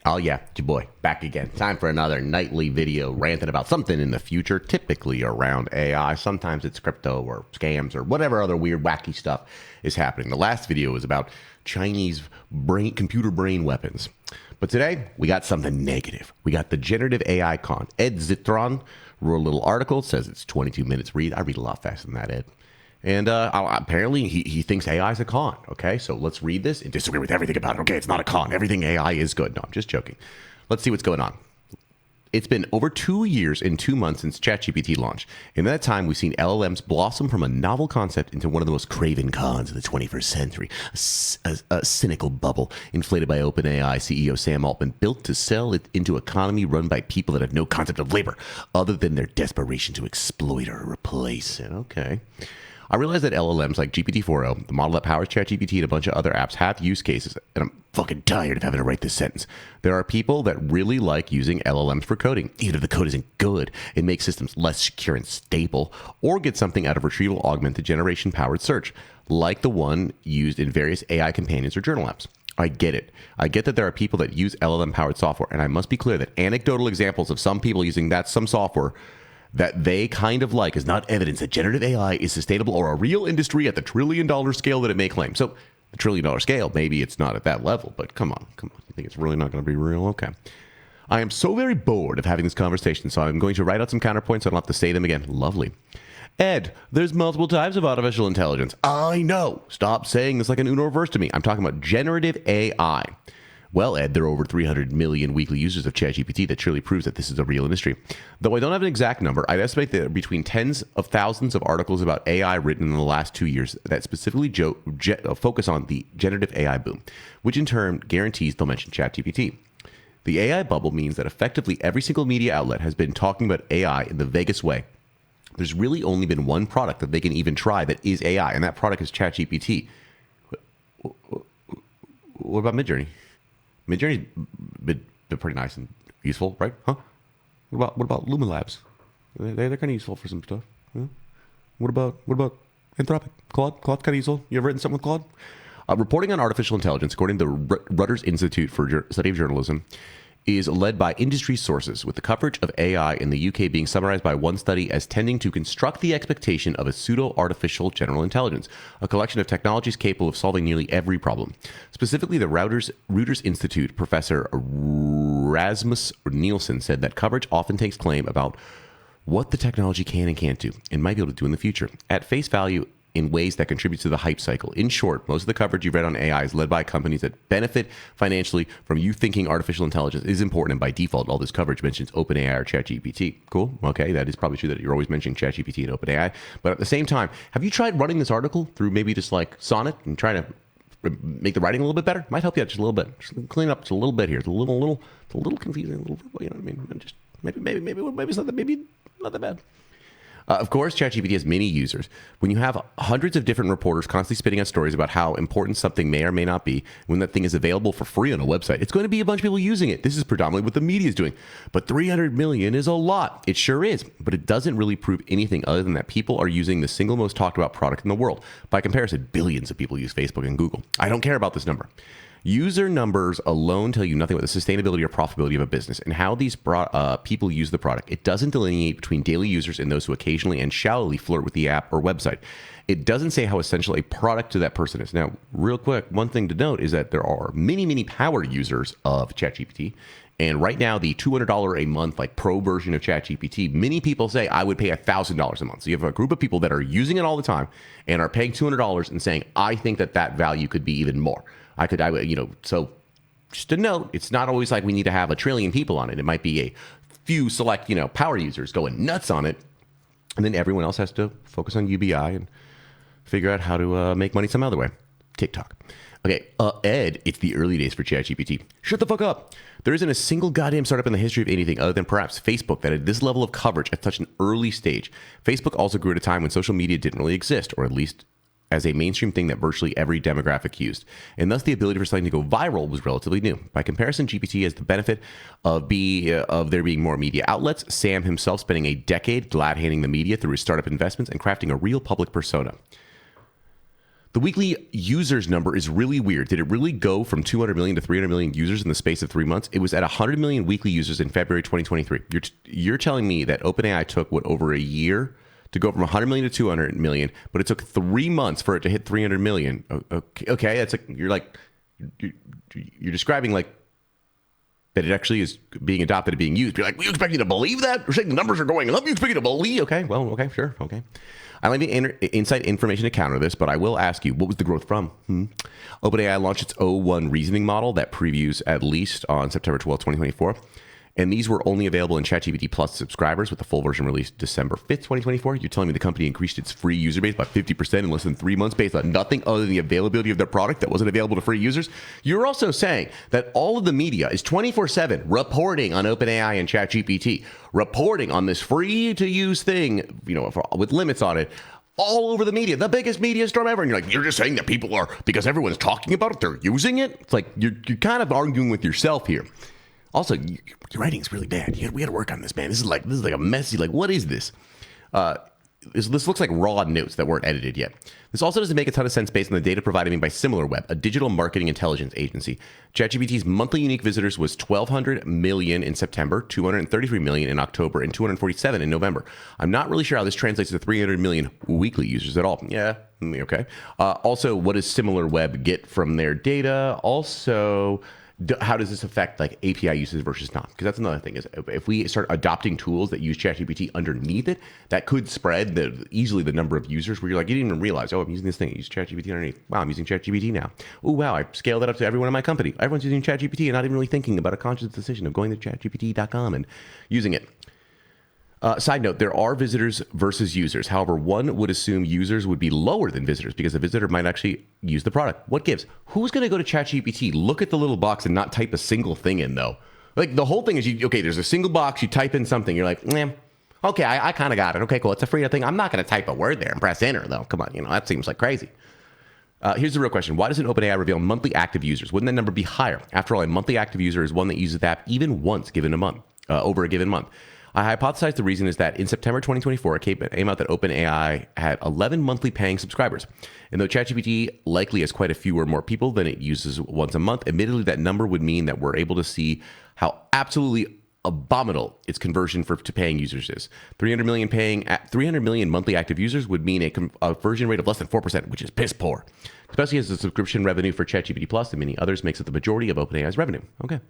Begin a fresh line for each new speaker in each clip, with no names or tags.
Oh yeah, it's your boy, back again. Time for another nightly video ranting about something in the future, typically around AI. Sometimes it's crypto or scams or whatever other weird, wacky stuff is happening. The last video was about Chinese computer brain weapons. But today, we got something negative. We got the Generative AI Con. Ed Zitron wrote a little article, says it's 22 minutes read. I read a lot faster than that, Ed. And apparently he thinks AI is a con. Okay, so let's read this and disagree with everything about it. Okay, it's not a con. Everything AI is good. No, I'm just joking. Let's see what's going on. It's been over 2 years and 2 months since ChatGPT launched. In that time, we've seen LLMs blossom from a novel concept into one of the most craven cons of the 21st century. A cynical bubble inflated by OpenAI CEO Sam Altman, built to sell it into an economy run by people that have no concept of labor other than their desperation to exploit or replace it. Okay. I realize that LLMs like GPT-4o, the model that powers ChatGPT and a bunch of other apps, have use cases, and I'm fucking tired of having to write this sentence. There are people that really like using LLMs for coding. Either the code isn't good, it makes systems less secure and stable, or get something out of retrieval augmented generation-powered search, like the one used in various AI companions or journal apps. I get it. I get that there are people that use LLM-powered software, and I must be clear that anecdotal examples of some people using some software that they kind of like is not evidence that generative AI is sustainable or a real industry at the trillion-dollar scale that it may claim. So the trillion-dollar scale, maybe it's not at that level, but come on. You think it's really not going to be real? Okay. I am so very bored of having this conversation, so I'm going to write out some counterpoints so I don't have to say them again. Lovely. Ed, there's multiple types of artificial intelligence. I know. Stop saying this like an Uno reverse to me. I'm talking about generative AI. Well, Ed, there are over 300 million weekly users of ChatGPT. That surely proves that this is a real industry. Though I don't have an exact number, I'd estimate that there are between tens of thousands of articles about AI written in the last 2 years that specifically focus on the generative AI boom, which in turn guarantees they'll mention ChatGPT. The AI bubble means that effectively every single media outlet has been talking about AI in the vaguest way. There's really only been one product that they can even try that is AI, and that product is ChatGPT. What about Midjourney? Midjourney's been pretty nice and useful, right? Huh? What about Luma Labs? They're kind of useful for some stuff. Huh? What about Anthropic? Claude's kind of useful. You ever written something with Claude? Reporting on artificial intelligence, according to the Reuters Institute for Study of Journalism, is led by industry sources, with the coverage of AI in the UK being summarized by one study as tending to construct the expectation of a pseudo-artificial general intelligence, a collection of technologies capable of solving nearly every problem. Specifically, the Reuters Institute professor Rasmus Nielsen said that coverage often takes claim about what the technology can and can't do, and might be able to do in the future, at face value, in ways that contribute to the hype cycle. In short, most of the coverage you've read on AI is led by companies that benefit financially from you thinking artificial intelligence is important, and by default, all this coverage mentions OpenAI or ChatGPT. Cool. Okay, that is probably true that you're always mentioning ChatGPT and OpenAI. But at the same time, have you tried running this article through maybe just like Sonnet and trying to make the writing a little bit better? Might help you out just a little bit. Just clean it up just a little bit here. It's a little confusing, a little, you know what I mean? Just maybe it's not that, maybe not that bad. Of course, ChatGPT has many users. When you have hundreds of different reporters constantly spitting out stories about how important something may or may not be, when that thing is available for free on a website, it's going to be a bunch of people using it. This is predominantly what the media is doing. But 300 million is a lot. It sure is. But it doesn't really prove anything other than that people are using the single most talked about product in the world. By comparison, billions of people use Facebook and Google. I don't care about this number. User numbers alone tell you nothing about the sustainability or profitability of a business and how these people use the product. It doesn't delineate between daily users and those who occasionally and shallowly flirt with the app or website. It doesn't say how essential a product to that person is. Now, real quick, one thing to note is that there are many power users of ChatGPT. And right now, the $200 a month, like pro version of ChatGPT, many people say I would pay $1,000 a month. So you have a group of people that are using it all the time and are paying $200 and saying, I think that value could be even more. So just a note, it's not always like we need to have 1 trillion people on it. It might be a few select, power users going nuts on it. And then everyone else has to focus on UBI and figure out how to make money some other way. TikTok. Okay, Ed, it's the early days for ChatGPT. Shut the fuck up. There isn't a single goddamn startup in the history of anything other than perhaps Facebook that had this level of coverage at such an early stage. Facebook also grew at a time when social media didn't really exist, or at least as a mainstream thing that virtually every demographic used. And thus the ability for something to go viral was relatively new. By comparison, GPT has the benefit of there being more media outlets, Sam himself spending a decade glad-handing the media through his startup investments and crafting a real public persona. The weekly users number is really weird. Did it really go from 200 million to 300 million users in the space of 3 months? It was at 100 million weekly users in February 2023. You're telling me that OpenAI took over a year to go from 100 million to 200 million, but it took 3 months for it to hit 300 million. Okay, that's like you're describing like that it actually is being adopted and being used. You're like, you expect me to believe that? You're saying the numbers are going up. You expect me to believe? Okay, well, okay, sure, okay. I don't have any inside information to counter this, but I will ask you, what was the growth from? OpenAI launched its O1 reasoning model that previews at least on September 12, 2024. And these were only available in ChatGPT Plus subscribers, with the full version released December 5th, 2024. You're telling me the company increased its free user base by 50% in less than 3 months based on nothing other than the availability of their product that wasn't available to free users? You're also saying that all of the media is 24/7 reporting on OpenAI and ChatGPT, reporting on this free-to-use thing, with limits on it, all over the media, the biggest media storm ever. And you're like, you're just saying that people are, because everyone's talking about it, they're using it? It's like you're kind of arguing with yourself here. Also, your writing's really bad. We got to work on this, man. This is like a messy. Like, what is this? This looks like raw notes that weren't edited yet. This also doesn't make a ton of sense based on the data provided me by SimilarWeb, a digital marketing intelligence agency. ChatGPT's monthly unique visitors was 1,200 million in September, 233 million in October, and 247 in November. I'm not really sure how this translates to 300 million weekly users at all. Yeah, okay. Also, what does SimilarWeb get from their data? Also, how does this affect like API usage versus not? Because that's another thing, is if we start adopting tools that use ChatGPT underneath it, that could spread easily the number of users where you're like, you didn't even realize, oh, I'm using this thing. I use ChatGPT underneath. Wow, I'm using ChatGPT now. Oh, wow, I scaled that up to everyone in my company. Everyone's using ChatGPT and not even really thinking about a conscious decision of going to chatgpt.com and using it. Side note, there are visitors versus users. However, one would assume users would be lower than visitors because the visitor might actually use the product. What gives? Who's going to go to ChatGPT, look at the little box and not type a single thing in, though? Like, the whole thing is, there's a single box, you type in something, you're like, okay, I kind of got it. Okay, cool, it's a free thing. I'm not going to type a word there and press enter, though. Come on, that seems like crazy. Here's the real question. Why doesn't OpenAI reveal monthly active users? Wouldn't that number be higher? After all, a monthly active user is one that uses the app even once over a given month. I hypothesize the reason is that in September 2024, it came out that OpenAI had 11 monthly paying subscribers. And though ChatGPT likely has quite a few or more people than it uses once a month, admittedly, that number would mean that we're able to see how absolutely abominable its conversion to paying users is. 300 million monthly active users would mean a conversion rate of less than 4%, which is piss poor, especially as the subscription revenue for ChatGPT Plus and many others makes up the majority of OpenAI's revenue. Okay.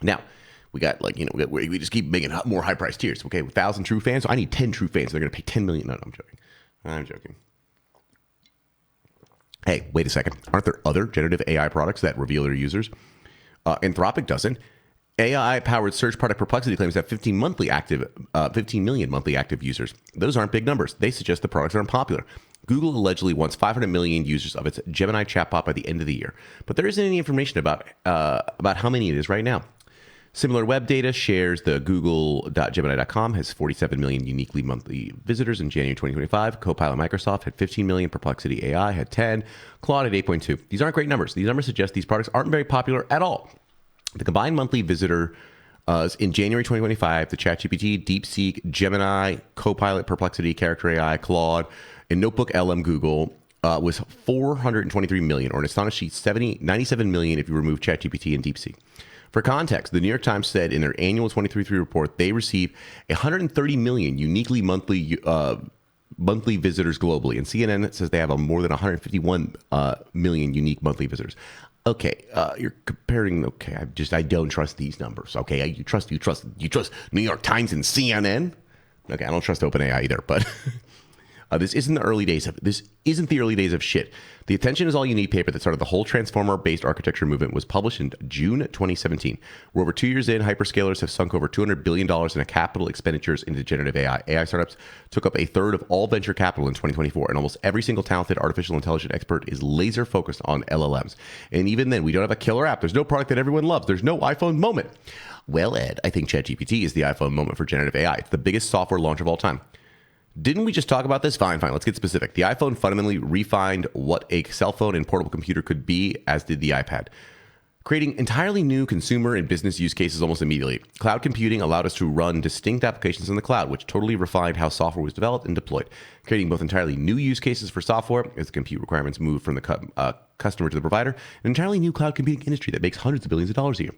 Now, we got we just keep making more high price tiers. Okay, 1,000 true fans. So I need 10 true fans. They're going to pay 10 million. No, I'm joking. Hey, wait a second. Aren't there other generative AI products that reveal their users? Anthropic doesn't. AI-powered search product Perplexity claims that 15 million monthly active users. Those aren't big numbers. They suggest the products are unpopular. Google allegedly wants 500 million users of its Gemini chatbot by the end of the year, but there isn't any information about how many it is right now. Similar web data shares the Google.Gemini.com has 47 million uniquely monthly visitors in January 2025. Copilot Microsoft had 15 million. Perplexity AI had 10. Claude had 8.2. These aren't great numbers. These numbers suggest these products aren't very popular at all. The combined monthly visitor in January 2025, the ChatGPT, DeepSeek, Gemini, Copilot, Perplexity, Character AI, Claude, and Notebook LM Google was 423 million, or an astonishing 97 million if you remove ChatGPT and DeepSeek. For context, the New York Times said in their annual 2023 report, they receive 130 million uniquely monthly visitors globally. And CNN says they have more than 151 million unique monthly visitors. Okay, you're comparing. Okay, I don't trust these numbers. Okay, you trust New York Times and CNN. Okay, I don't trust OpenAI either, but. This isn't the early days of shit. The Attention Is All You Need paper that started the whole transformer-based architecture movement was published in June 2017. We're over 2 years in, hyperscalers have sunk over $200 billion in capital expenditures into generative AI. AI startups took up a third of all venture capital in 2024, and almost every single talented artificial intelligence expert is laser focused on LLMs. And even then, we don't have a killer app. There's no product that everyone loves. There's no iPhone moment. Well, Ed, I think ChatGPT is the iPhone moment for generative AI. It's the biggest software launch of all time. Didn't we just talk about this? Fine. Let's get specific. The iPhone fundamentally refined what a cell phone and portable computer could be, as did the iPad. creating entirely new consumer and business use cases almost immediately. Cloud computing allowed us to run distinct applications in the cloud, which totally refined how software was developed and deployed, creating both entirely new use cases for software as compute requirements moved from the customer to the provider, an entirely new cloud computing industry that makes hundreds of billions of dollars a year.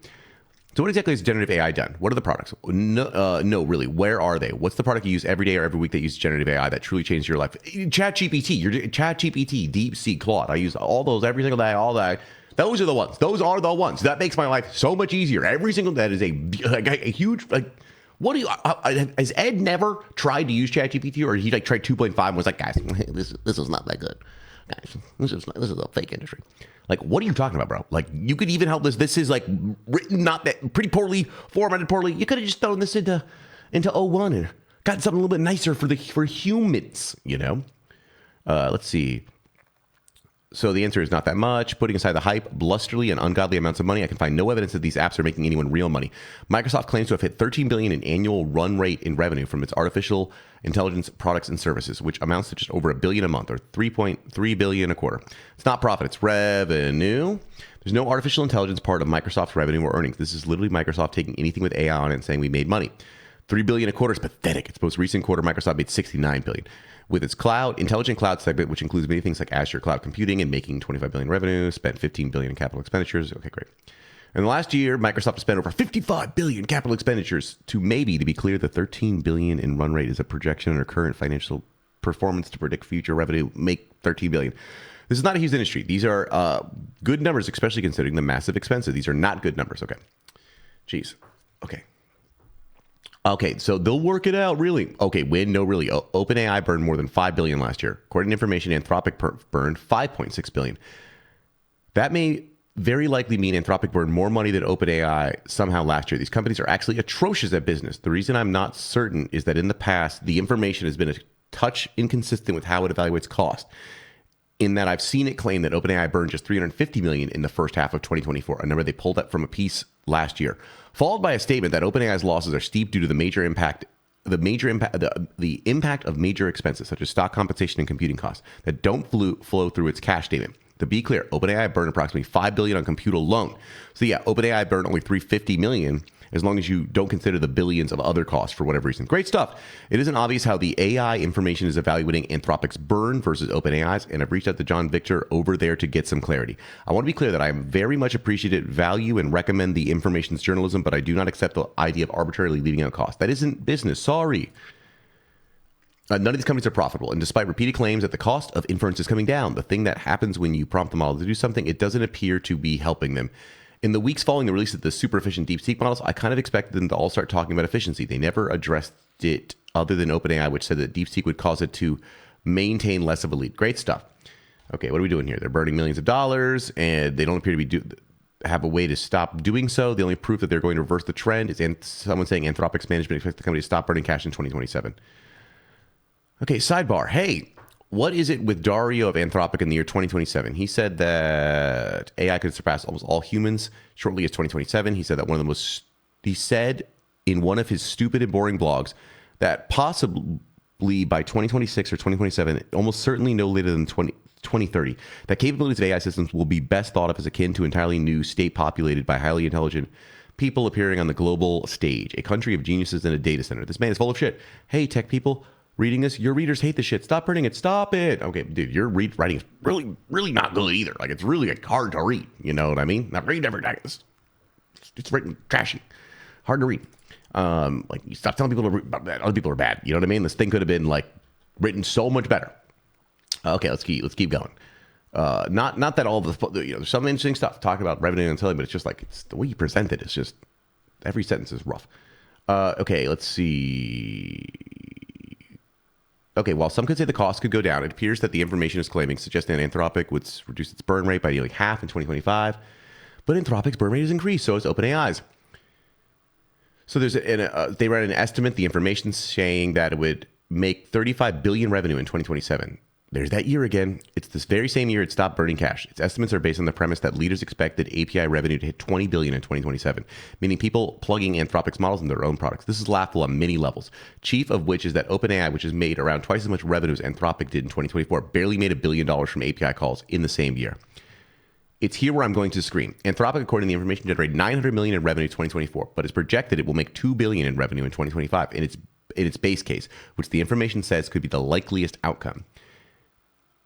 So what exactly has generative AI done? What are the products? No, really. Where are they? What's the product you use every day or every week that uses generative AI that truly changed your life? ChatGPT, DeepSeek, Claude. I use all those every single day, all day. Those are the ones. Those are the ones. That makes my life so much easier. Every single day is a huge, what do you, has Ed never tried to use ChatGPT, or he tried 2.5 and was like, guys, this is not that good. Guys, this is a fake industry. What are you talking about, bro? You could even help this. This is written not that pretty poorly, formatted poorly. You could have just thrown this into O1 and got something a little bit nicer for humans, Let's see. So the answer is not that much. Putting aside the hype, blusterly and ungodly amounts of money, I can find no evidence that these apps are making anyone real money. Microsoft claims to have hit $13 billion in annual run rate in revenue from its artificial intelligence products and services, which amounts to just over $1 billion a month, or $3.3 billion a quarter. It's not profit, it's revenue. There's no artificial intelligence part of Microsoft's revenue or earnings. This is literally Microsoft taking anything with AI on it and saying we made money. $3 billion a quarter is pathetic. Its most recent quarter, Microsoft made $69 billion. With its intelligent cloud segment, which includes many things like Azure cloud computing and making $25 billion revenue, spent $15 billion in capital expenditures. Okay, great. In the last year, Microsoft has spent over $55 billion in capital expenditures to be clear, the $13 billion in run rate is a projection on our current financial performance to predict future revenue, make $13 billion. This is not a huge industry. These are good numbers, especially considering the massive expenses. These are not good numbers. Okay. Jeez. Okay, so they'll work it out, really. Okay, when? No, really. OpenAI burned more than $5 billion last year. According to information, Anthropic burned $5.6 billion. That may very likely mean Anthropic burned more money than OpenAI somehow last year. These companies are actually atrocious at business. The reason I'm not certain is that in the past, the information has been a touch inconsistent with how it evaluates cost. In that I've seen it claim that OpenAI burned just $350 million in the first half of 2024, a number they pulled up from a piece last year, followed by a statement that OpenAI's losses are steep due to the impact of major expenses such as stock compensation and computing costs that don't flow through its cash statement. To be clear, OpenAI burned approximately $5 billion on compute alone. So yeah, OpenAI burned only $350 million, as long as you don't consider the billions of other costs for whatever reason. Great stuff. It isn't obvious how the AI information is evaluating Anthropic's burn versus OpenAI's, and I've reached out to John Victor over there to get some clarity. I want to be clear that I am very much appreciative, value, and recommend the information's journalism, but I do not accept the idea of arbitrarily leaving out costs. That isn't business. Sorry. None of these companies are profitable, and despite repeated claims that the cost of inference is coming down, the thing that happens when you prompt the model to do something, it doesn't appear to be helping them. In the weeks following the release of the super efficient DeepSeek models, I kind of expected them to all start talking about efficiency. They never addressed it other than OpenAI, which said that DeepSeek would cause it to maintain less of a lead. Great stuff. Okay, what are we doing here? They're burning millions of dollars, and they don't appear to have a way to stop doing so. The only proof that they're going to reverse the trend is someone saying Anthropic's management expects the company to stop burning cash in 2027. Okay, sidebar. Hey, what is it with Dario of Anthropic in the year 2027? He said that AI could surpass almost all humans shortly as 2027. He said that he said in one of his stupid and boring blogs that possibly by 2026 or 2027, almost certainly no later than 2030, that capabilities of AI systems will be best thought of as akin to entirely new state populated by highly intelligent people appearing on the global stage, a country of geniuses in a data center. This man is full of shit. Hey, tech people. Reading this, your readers hate this shit. Stop burning it. Stop it. Okay, dude, your writing is really, really not good either. It's really hard to read. You know what I mean? Not read every day. It's written trashy, hard to read. You stop telling people that other people are bad. You know what I mean? This thing could have been written so much better. Okay, let's keep going. Not that all the there's some interesting stuff talking about revenue and selling, but it's just it's the way you present it. It's just every sentence is rough. Okay, let's see. Okay, while some could say the cost could go down, it appears that the information is claiming, suggesting that Anthropic would reduce its burn rate by nearly half in 2025. But Anthropic's burn rate has increased, so has OpenAI's. So they ran an estimate, the information saying that it would make $35 billion revenue in 2027. There's that year again. It's this very same year it stopped burning cash. Its estimates are based on the premise that leaders expected API revenue to hit $20 billion in 2027, meaning people plugging Anthropic's models in their own products. This is laughable on many levels, chief of which is that OpenAI, which has made around twice as much revenue as Anthropic did in 2024, barely made $1 billion from API calls in the same year. It's here where I'm going to scream. Anthropic, according to the information, generated $900 million in revenue in 2024, but it's projected it will make $2 billion in revenue in 2025 in its base case, which the information says could be the likeliest outcome.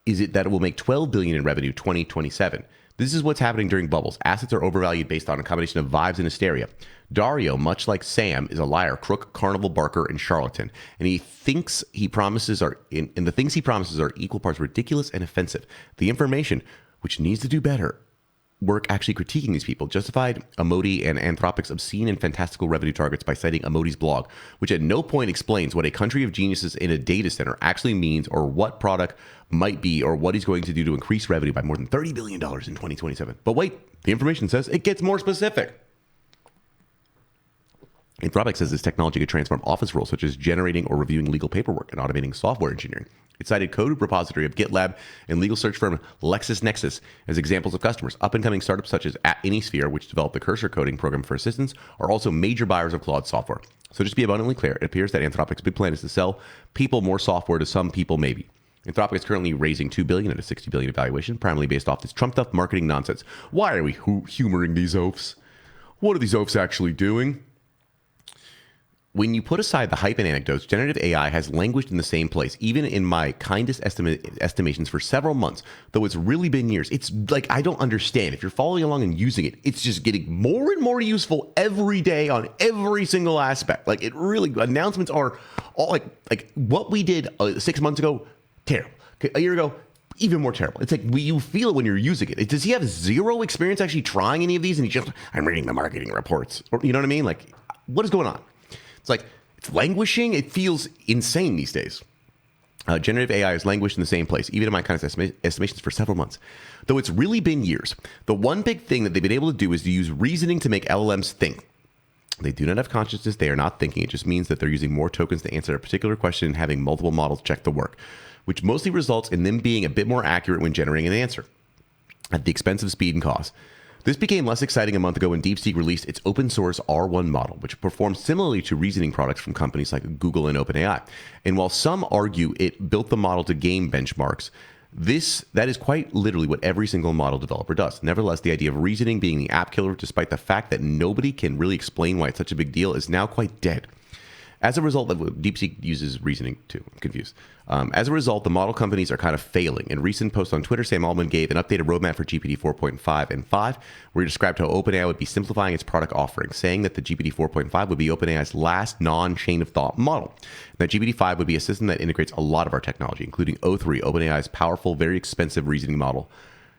Is it that it will make $12 billion in revenue 2027? This is what's happening during bubbles. Assets are overvalued based on a combination of vibes and hysteria. Dario, much like Sam, is a liar, crook, carnival barker, and charlatan. And the things he promises are equal parts ridiculous and offensive. The information, which needs to do better work actually critiquing these people, justified Amodi and Anthropic's obscene and fantastical revenue targets by citing Amodi's blog, which at no point explains what a country of geniuses in a data center actually means or what product might be or what he's going to do to increase revenue by more than $30 billion in 2027. But wait, the information says it gets more specific. Anthropic says this technology could transform office roles such as generating or reviewing legal paperwork and automating software engineering. It cited code repository of GitLab and legal search firm LexisNexis as examples of customers. Up-and-coming startups such as AnySphere, which developed the cursor coding program for assistants, are also major buyers of Claude software. So just to be abundantly clear, it appears that Anthropic's big plan is to sell people more software to some people maybe. Anthropic is currently raising $2 billion at a $60 billion valuation, primarily based off this trumped-up marketing nonsense. Why are we humoring these oafs? What are these oafs actually doing? When you put aside the hype and anecdotes, generative AI has languished in the same place, even in my kindest estimations for several months, though it's really been years. It's like, I don't understand. If you're following along and using it, it's just getting more and more useful every day on every single aspect. Like, it really, announcements are all like what we did 6 months ago, terrible. A year ago, even more terrible. It's like you feel it when you're using it. Does he have zero experience actually trying any of these? And he just, I'm reading the marketing reports. Or, you know what I mean? Like, what is going on? It's like, it's languishing. It feels insane these days. Generative AI has languished in the same place, even in my kind of estimations, for several months. Though it's really been years. The one big thing that they've been able to do is to use reasoning to make LLMs think. They do not have consciousness. They are not thinking. It just means that they're using more tokens to answer a particular question and having multiple models check the work, which mostly results in them being a bit more accurate when generating an answer at the expense of speed and cost. This became less exciting a month ago when DeepSeek released its open source R1 model, which performs similarly to reasoning products from companies like Google and OpenAI. And while some argue it built the model to game benchmarks, that is quite literally what every single model developer does. Nevertheless, the idea of reasoning being the app killer, despite the fact that nobody can really explain why it's such a big deal, is now quite dead. As a result, DeepSeek uses reasoning too. I'm confused. As a result, the model companies are kind of failing. In a recent post on Twitter, Sam Altman gave an updated roadmap for GPT 4.5 and 5, where he described how OpenAI would be simplifying its product offering, saying that the GPT 4.5 would be OpenAI's last non-chain of thought model. That GPT 5 would be a system that integrates a lot of our technology, including O3, OpenAI's powerful, very expensive reasoning model,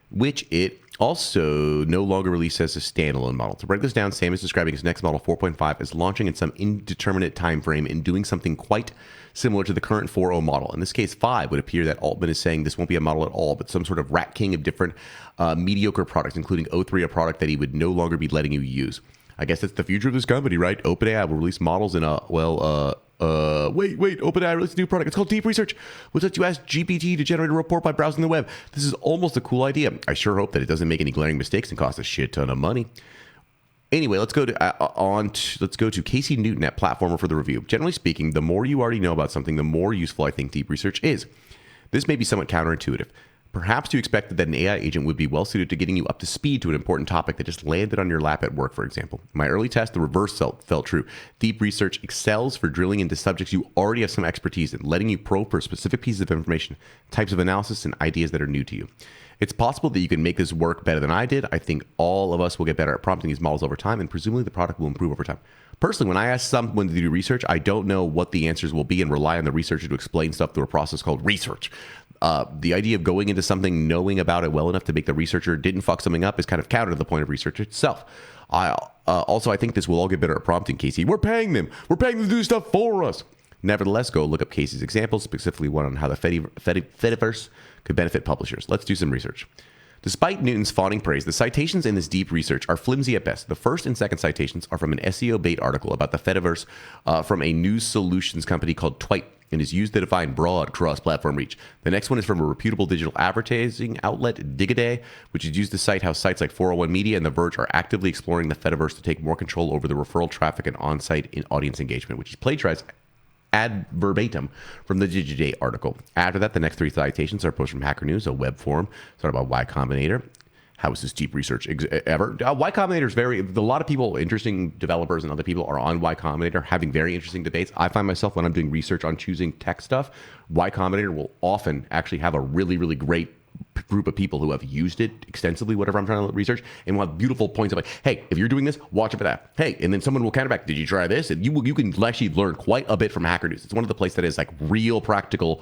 which it also no longer released as a standalone model. To break this down, Sam is describing his next model, 4.5, as launching in some indeterminate time frame and doing something quite similar to the current 4.0 model. In this case, 5 would appear that Altman is saying this won't be a model at all, but some sort of rat king of different mediocre products, including O3, a product that he would no longer be letting you use. I guess that's the future of this company, right? OpenAI will release models in wait, OpenAI released a new product. It's called Deep Research, which lets you ask GPT to generate a report by browsing the web. This is almost a cool idea. I sure hope that it doesn't make any glaring mistakes and cost a shit ton of money. Anyway, let's go to Casey Newton at Platformer for the review. Generally speaking, the more you already know about something, the more useful I think deep research is. This may be somewhat counterintuitive. Perhaps you expected that an AI agent would be well suited to getting you up to speed to an important topic that just landed on your lap at work, for example. In my early test, the reverse felt true. Deep research excels for drilling into subjects you already have some expertise in, letting you probe for specific pieces of information, types of analysis, and ideas that are new to you. It's possible that you can make this work better than I did. I think all of us will get better at prompting these models over time, and presumably the product will improve over time. Personally, when I ask someone to do research, I don't know what the answers will be and rely on the researcher to explain stuff through a process called research. The idea of going into something, knowing about it well enough to make the researcher didn't fuck something up is kind of counter to the point of research itself. Also, I think this will all get better at prompting, Casey. We're paying them. We're paying them to do stuff for us. Nevertheless, go look up Casey's examples, specifically one on how the Fediverse could benefit publishers. Let's do some research. Despite Newton's fawning praise, the citations in this deep research are flimsy at best. The first and second citations are from an SEO bait article about the Fediverse from a news solutions company called Twite, and is used to define broad cross-platform reach. The next one is from a reputable digital advertising outlet, Digaday, which is used to cite how sites like 401 Media and The Verge are actively exploring the Fediverse to take more control over the referral traffic and on-site audience engagement, which is plagiarized ad verbatim from the Digiday article. After that, the next three citations are posted from Hacker News, a web forum started by Y Combinator. How is this deep research ever? Y Combinator is a lot of people, interesting developers and other people are on Y Combinator having very interesting debates. I find myself when I'm doing research on choosing tech stuff, Y Combinator will often actually have a really, really great group of people who have used it extensively, whatever I'm trying to research, and will have beautiful points of like, hey, if you're doing this, watch it for that. Hey, and then someone will counter back, did you try this? And you can actually learn quite a bit from Hacker News. It's one of the places that is like real practical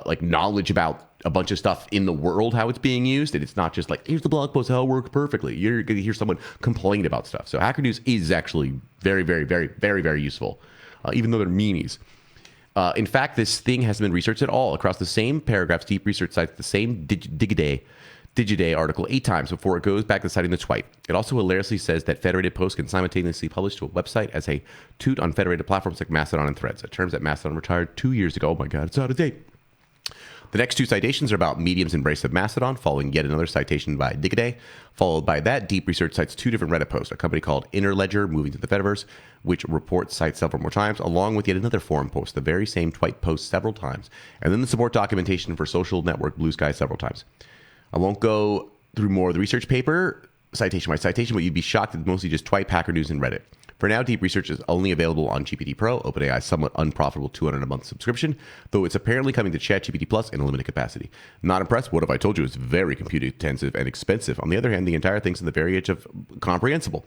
like knowledge about a bunch of stuff in the world, how it's being used. And it's not just like, here's the blog post, how it works perfectly. You're going to hear someone complain about stuff. So Hacker News is actually very, very, very, very, very useful, even though they're meanies. In fact, this thing hasn't been researched at all across the same paragraphs. Deep research cites the same Digiday article 8 times before it goes back to citing the twice. It also hilariously says that federated posts can simultaneously publish to a website as a toot on federated platforms like Mastodon and Threads. Terms that Mastodon retired 2 years ago. Oh my God, it's out of date. The next 2 citations are about Medium's embrace of Mastodon, following yet another citation by Digiday. Followed by that, Deep Research cites 2 different Reddit posts, a company called Interledger moving to the Fediverse, which reports cites several more times, along with yet another forum post, the very same twite post several times, and then the support documentation for social network Blue Sky several times. I won't go through more of the research paper, citation by citation, but you'd be shocked that it's mostly just twite, Hacker News, and Reddit. For now, Deep Research is only available on GPT Pro, OpenAI's somewhat unprofitable $200 a month subscription, though it's apparently coming to ChatGPT Plus in a limited capacity. Not impressed? What if I told you it's very compute intensive and expensive? On the other hand, the entire thing's on the very edge of comprehensible.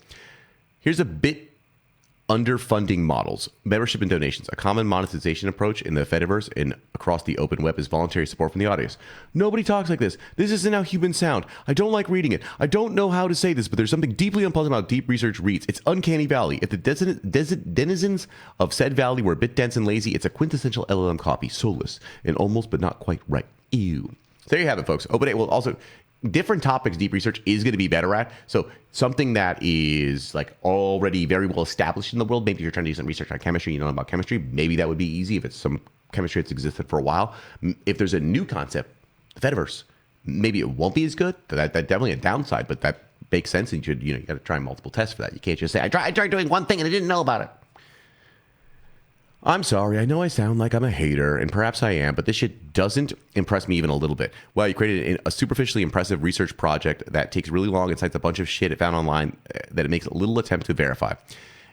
Here's a bit underfunding models, membership and donations. A common monetization approach in the Fediverse and across the open web is voluntary support from the audience. Nobody talks like this. This isn't how humans sound. I don't like reading it. I don't know how to say this, but there's something deeply unpleasant about Deep Research reads. It's uncanny valley. If the denizens of said valley were a bit dense and lazy, it's a quintessential LLM copy, soulless and almost but not quite right. Ew. There you have it, folks. OpenAI will also... different topics Deep Research is going to be better at. So something that is like already very well established in the world, maybe you're trying to do some research on chemistry, you know about chemistry, maybe that would be easy if it's some chemistry that's existed for a while. If there's a new concept, the Fediverse, maybe it won't be as good. That definitely a downside, but that makes sense. And you got to try multiple tests for that. You can't just say, I tried doing one thing and I didn't know about it. I'm sorry, I know I sound like I'm a hater, and perhaps I am, but this shit doesn't impress me even a little bit. Well, you created a superficially impressive research project that takes really long and cites a bunch of shit it found online that it makes a little attempt to verify.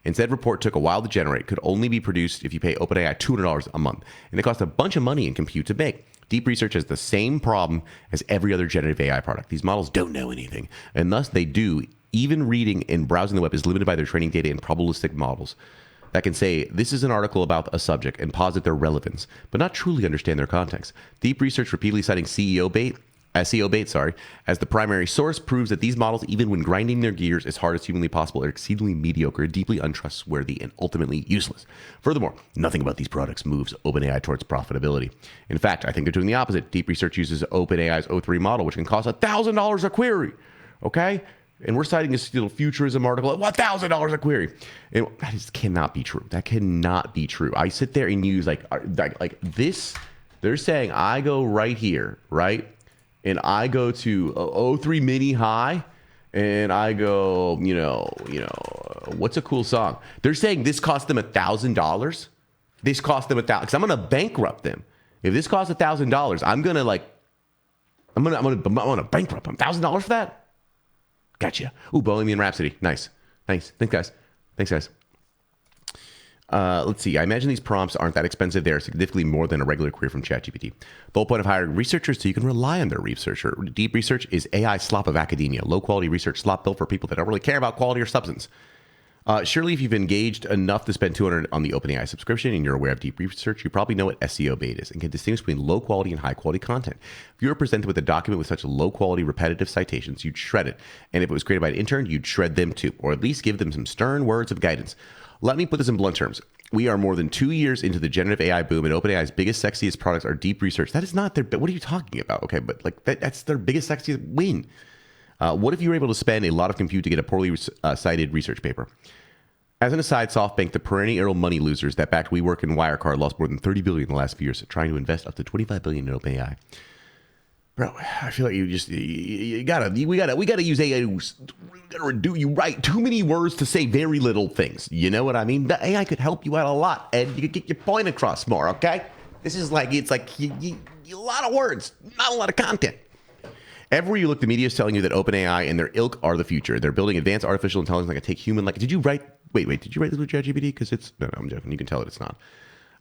Instead, report took a while to generate, could only be produced if you pay OpenAI $200 a month, and it costs a bunch of money in compute to make. Deep Research has the same problem as every other generative AI product. These models don't know anything, and thus they do. Even reading and browsing the web is limited by their training data and probabilistic models that can say, this is an article about a subject and posit their relevance, but not truly understand their context. Deep Research repeatedly citing SEO bait, as the primary source proves that these models, even when grinding their gears as hard as humanly possible, are exceedingly mediocre, deeply untrustworthy, and ultimately useless. Furthermore, nothing about these products moves OpenAI towards profitability. In fact, I think they're doing the opposite. Deep Research uses OpenAI's O3 model, which can cost $1,000 a query, okay? And we're citing a Steel Futurism article at $1,000 a query. And that just cannot be true. That cannot be true. I sit there and use like this. They're saying I go right here, right? And I go to O3 Mini High, and I go, what's a cool song? They're saying this cost them $1,000. This cost them $1,000 because I'm gonna bankrupt them. If this costs $1,000, I'm gonna bankrupt them. $1,000 for that? Gotcha. Ooh, Bohemian Rhapsody. Nice. Thanks, guys. Let's see. I imagine these prompts aren't that expensive. They're significantly more than a regular query from ChatGPT. The whole point of hiring researchers so you can rely on their researcher. Deep Research is AI slop of academia. Low-quality research slop built for people that don't really care about quality or substance. Surely if you've engaged enough to spend $200 on the OpenAI subscription and you're aware of Deep Research, you probably know what SEO bait is and can distinguish between low quality and high quality content. If you were presented with a document with such low quality repetitive citations, you'd shred it. And if it was created by an intern, you'd shred them too, or at least give them some stern words of guidance. Let me put this in blunt terms. We are more than 2 years into the generative AI boom, and OpenAI's biggest, sexiest products are Deep Research. That is not their, what are you talking about? Okay, but like that's their biggest, sexiest win. What if you were able to spend a lot of compute to get a poorly cited research paper? As an aside, SoftBank, the perennial money losers that backed WeWork and Wirecard, lost more than $30 billion in the last few years, trying to invest up to $25 billion in OpenAI. Bro, I feel like we gotta use AI. We gotta do you right. Too many words to say very little things. You know what I mean? The AI could help you out a lot, Ed. You could get your point across more. Okay, this is like a lot of words, not a lot of content. Everywhere you look, the media is telling you that OpenAI and their ilk are the future. They're building advanced artificial intelligence that can take human. Like, did you write? Wait. Did you write this with ChatGPT? Because it's no, I'm joking. You can tell it. It's not.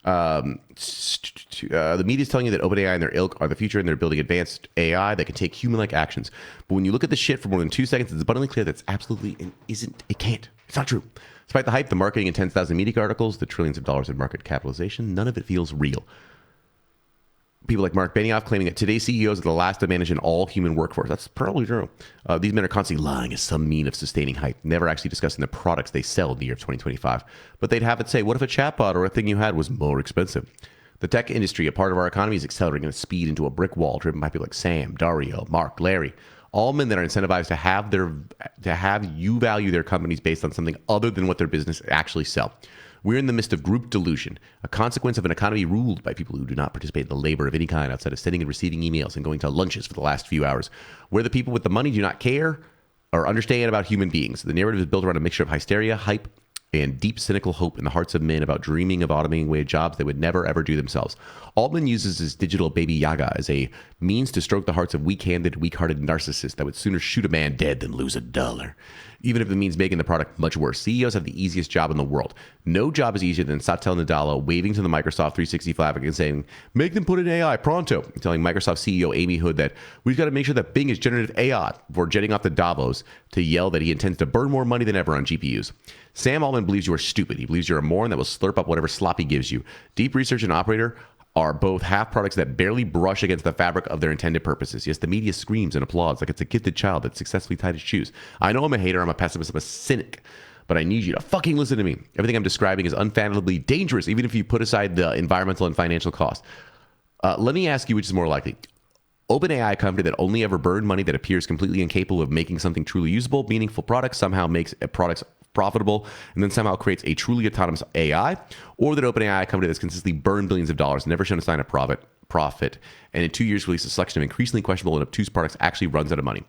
The media is telling you that OpenAI and their ilk are the future, and they're building advanced AI that can take human-like actions. But when you look at the shit for more than 2 seconds, it's abundantly clear that it's absolutely and isn't. It can't. It's not true. Despite the hype, the marketing, and 10,000 media articles, the trillions of dollars in market capitalization, none of it feels real. People like Mark Benioff claiming that today's CEOs are the last to manage an all-human workforce. That's probably true. These men are constantly lying as some mean of sustaining hype, never actually discussing the products they sell in the year of 2025. But they'd have it say, what if a chatbot or a thing you had was more expensive? The tech industry, a part of our economy, is accelerating at speed into a brick wall driven by people like Sam, Dario, Mark, Larry, all men that are incentivized to have you value their companies based on something other than what their business actually sell. We're in the midst of group delusion, a consequence of an economy ruled by people who do not participate in the labor of any kind outside of sending and receiving emails and going to lunches for the last few hours, where the people with the money do not care or understand about human beings. The narrative is built around a mixture of hysteria, hype, and deep cynical hope in the hearts of men about dreaming of automating away jobs they would never ever do themselves. Altman uses his digital baby Yaga as a means to stroke the hearts of weak-handed, weak-hearted narcissists that would sooner shoot a man dead than lose $1, even if it means making the product much worse. CEOs have the easiest job in the world. No job is easier than Satya Nadella waving to the Microsoft 365 and saying, make them put in AI pronto, telling Microsoft CEO Amy Hood that we've got to make sure that Bing is generative AI before jetting off to Davos to yell that he intends to burn more money than ever on GPUs. Sam Altman believes you are stupid. He believes you're a moron that will slurp up whatever slop he gives you. Deep Research and Operator are both half products that barely brush against the fabric of their intended purposes. Yes, the media screams and applauds like it's a gifted child that successfully tied his shoes. I know I'm a hater, I'm a pessimist, I'm a cynic, but I need you to fucking listen to me. Everything I'm describing is unfathomably dangerous, even if you put aside the environmental and financial cost. Let me ask you which is more likely. OpenAI, a company that only ever burned money, that appears completely incapable of making something truly usable, meaningful products, somehow makes products profitable, and then somehow creates a truly autonomous AI, or that OpenAI, a company that's consistently burned billions of dollars, never shown a sign of profit, and in 2 years released a selection of increasingly questionable and obtuse products, actually runs out of money.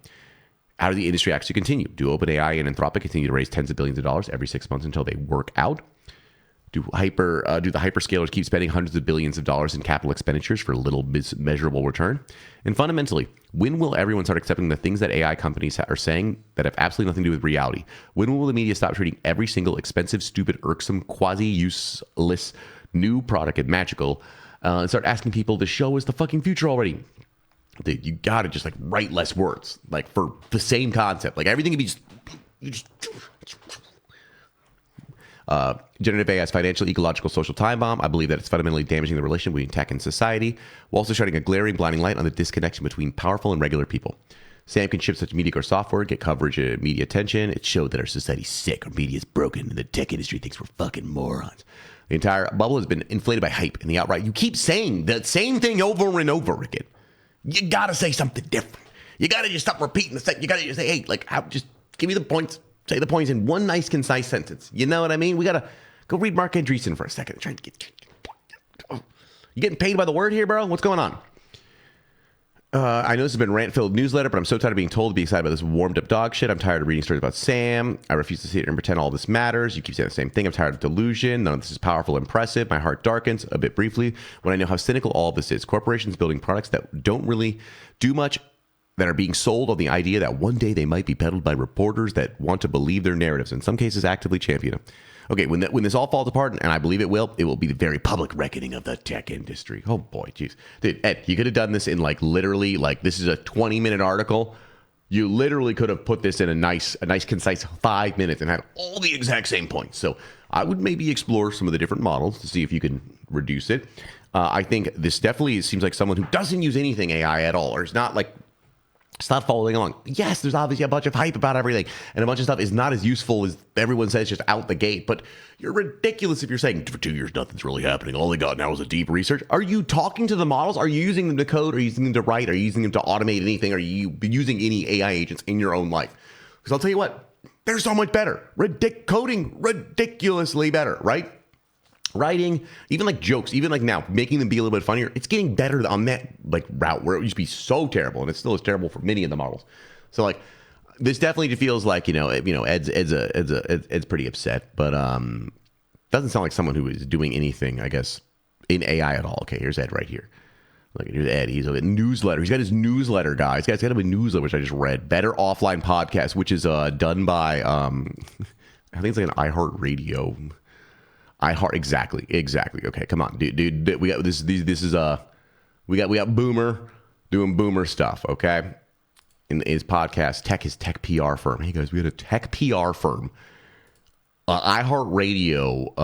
How does the industry actually continue? Do OpenAI and Anthropic continue to raise tens of billions of dollars every 6 months until they work out? Do the hyperscalers keep spending hundreds of billions of dollars in capital expenditures for little measurable return? And fundamentally, when will everyone start accepting the things that AI companies are saying that have absolutely nothing to do with reality? When will the media stop treating every single expensive, stupid, irksome, quasi-useless new product as magical and start asking people to show us the fucking future already? Dude, you gotta just like write less words, like for the same concept. Like everything can be just generative AI is financial, ecological, social time bomb. I believe that it's fundamentally damaging the relationship between tech and society, while also shining a glaring, blinding light on the disconnection between powerful and regular people. Sam can ship such mediocre software, get coverage and media attention. It showed that our society's sick, our media's broken, and the tech industry thinks we're fucking morons. The entire bubble has been inflated by hype and the outright. You keep saying the same thing over and over again. You gotta say something different. You gotta just stop repeating the same. You gotta just say, hey, like, just give me the points. Say the points in one nice, concise sentence. You know what I mean? We gotta go read Mark Andreessen for a second. Trying to get. You getting paid by the word here, bro? What's going on? I know this has been a rant-filled newsletter, but I'm so tired of being told to be excited about this warmed-up dog shit. I'm tired of reading stories about Sam. I refuse to sit here and pretend all this matters. You keep saying the same thing. I'm tired of delusion. None of this is powerful, impressive. My heart darkens a bit briefly when I know how cynical all of this is. Corporations building products that don't really do much, that are being sold on the idea that one day they might be peddled by reporters that want to believe their narratives, in some cases actively champion them. Okay, when this all falls apart, and I believe it will be the very public reckoning of the tech industry. Oh boy, jeez. Dude, Ed, you could have done this in like literally, like this is a 20-minute article. You literally could have put this in a nice concise 5 minutes and had all the exact same points. So I would maybe explore some of the different models to see if you can reduce it. I think this definitely seems like someone who doesn't use anything AI at all, or is not like, stop following along. Yes, there's obviously a bunch of hype about everything, and a bunch of stuff is not as useful as everyone says just out the gate, but you're ridiculous if you're saying, for 2 years, nothing's really happening. All they got now is a deep research. Are you talking to the models? Are you using them to code? Are you using them to write? Are you using them to automate anything? Are you using any AI agents in your own life? Because I'll tell you what, they're so much better. Coding, ridiculously better, right? Writing, even like jokes, even like now, making them be a little bit funnier, it's getting better on that like route where it used to be so terrible, and it still is terrible for many of the models. So like, this definitely feels like, Ed's pretty upset, but doesn't sound like someone who is doing anything, I guess, in AI at all. Okay, here's Ed right here. Look, here's Ed. He's a newsletter. He's got his newsletter, guys. He's got a newsletter, which I just read. Better Offline Podcast, which is done by, I think it's like an iHeartRadio. Exactly. Okay, come on, dude. We got this. We got Boomer doing Boomer stuff. Okay, in his podcast, his tech PR firm. Hey guys, we had a tech PR firm, iHeartRadio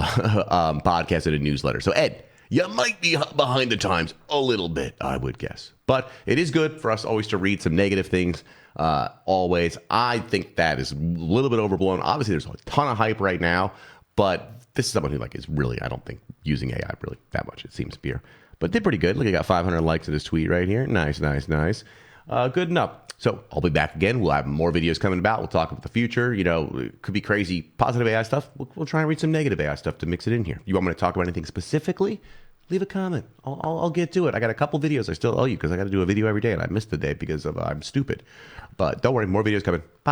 podcast and a newsletter. So Ed, you might be behind the times a little bit, I would guess. But it is good for us always to read some negative things. Always. I think that is a little bit overblown. Obviously, there's a ton of hype right now. But this is someone who is really, I don't think, using AI really that much. It seems to be. But did pretty good. Look, I got 500 likes at this tweet right here. Nice. Good enough. So I'll be back again. We'll have more videos coming about. We'll talk about the future. It could be crazy positive AI stuff. We'll try and read some negative AI stuff to mix it in here. You want me to talk about anything specifically? Leave a comment. I'll get to it. I got a couple videos I still owe you because I got to do a video every day, and I missed the day because I'm stupid. But don't worry, more videos coming. Bye.